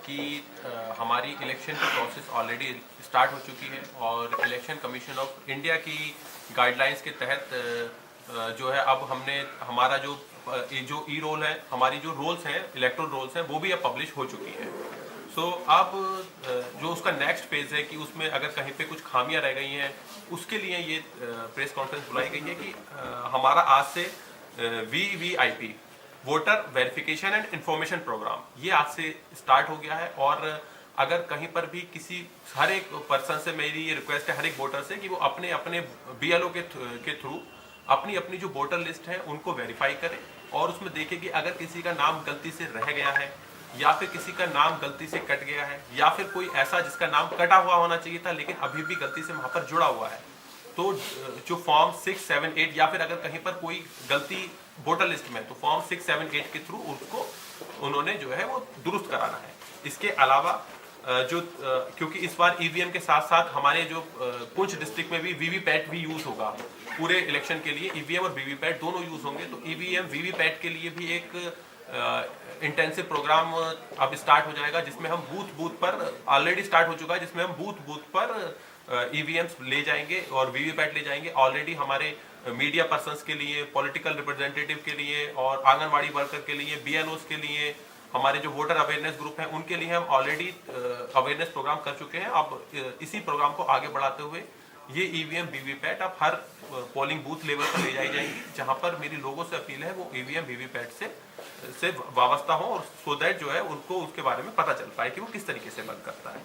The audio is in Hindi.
कि हमारी इलेक्शन की प्रोसेस ऑलरेडी स्टार्ट हो चुकी है और इलेक्शन कमीशन ऑफ इंडिया की गाइडलाइंस के तहत जो है अब हमने हमारा जो ई रोल है, हमारी जो रोल्स हैं, इलेक्टोरल रोल्स हैं, वो भी अब पब्लिश हो चुकी हैं। सो अब जो उसका नेक्स्ट फेज है कि उसमें अगर कहीं पे कुछ खामियां रह गई हैं, उसके लिए ये प्रेस कॉन्फ्रेंस बुलाई गई है कि हमारा आज से VVIP voter verification and information program ये आज से स्टार्ट हो गया है। और अगर कहीं पर भी हर एक पर्सन से मेरी ये रिक्वेस्ट है, हर एक वोटर से, कि वो अपने अपने BLO के थ्रू अपनी अपनी जो वोटर लिस्ट है उनको वेरीफाई करें और उसमें देखें कि अगर किसी का नाम गलती से रह गया है या फिर किसी का नाम गलती से कट गया है या फिर कोई ऐसा जिसका नाम कटा हुआ होना चाहिए था लेकिन अभी भी गलती से वहां पर जुड़ा हुआ है, तो जो फॉर्म 6, 7, 8 या फिर अगर कहीं पर कोई गलती वोटर लिस्ट में, तो फॉर्म 6, 7, 8 के थ्रू उसको उन्होंने जो है वो दुरुस्त कराना है। इसके अलावा क्योंकि इस बार EVM के साथ साथ हमारे जो पुंछ डिस्ट्रिक्ट में भी VVPAT भी यूज होगा पूरे इलेक्शन के लिए, EVM और VVPAT दोनों यूज होंगे। तो EVM VVPAT के लिए भी एक इंटेंसिव प्रोग्राम अब स्टार्ट हो जाएगा, जिसमें हम बूथ पर ऑलरेडी स्टार्ट हो चुका है, जिसमें हम बूथ पर EVMs ले जाएंगे और VVPAT ले जाएंगे। ऑलरेडी हमारे मीडिया पर्सन्स के लिए, पॉलिटिकल रिप्रेजेंटेटिव के लिए और आंगनवाड़ी वर्कर के लिए, BLOs के लिए, हमारे जो वोटर अवेयरनेस ग्रुप हैं उनके लिए हम ऑलरेडी अवेयरनेस प्रोग्राम कर चुके हैं। अब इसी प्रोग्राम को आगे बढ़ाते हुए ये EVM VVPAT अब हर पोलिंग बूथ लेवल पर ले जाई जाएंगी, जहां पर मेरी लोगों से अपील है वो EVM VVPAT से वाबस्ता हो और सो दैट जो है उनको उसके बारे में पता चल पाए कि वो किस तरीके से वर्क करता है।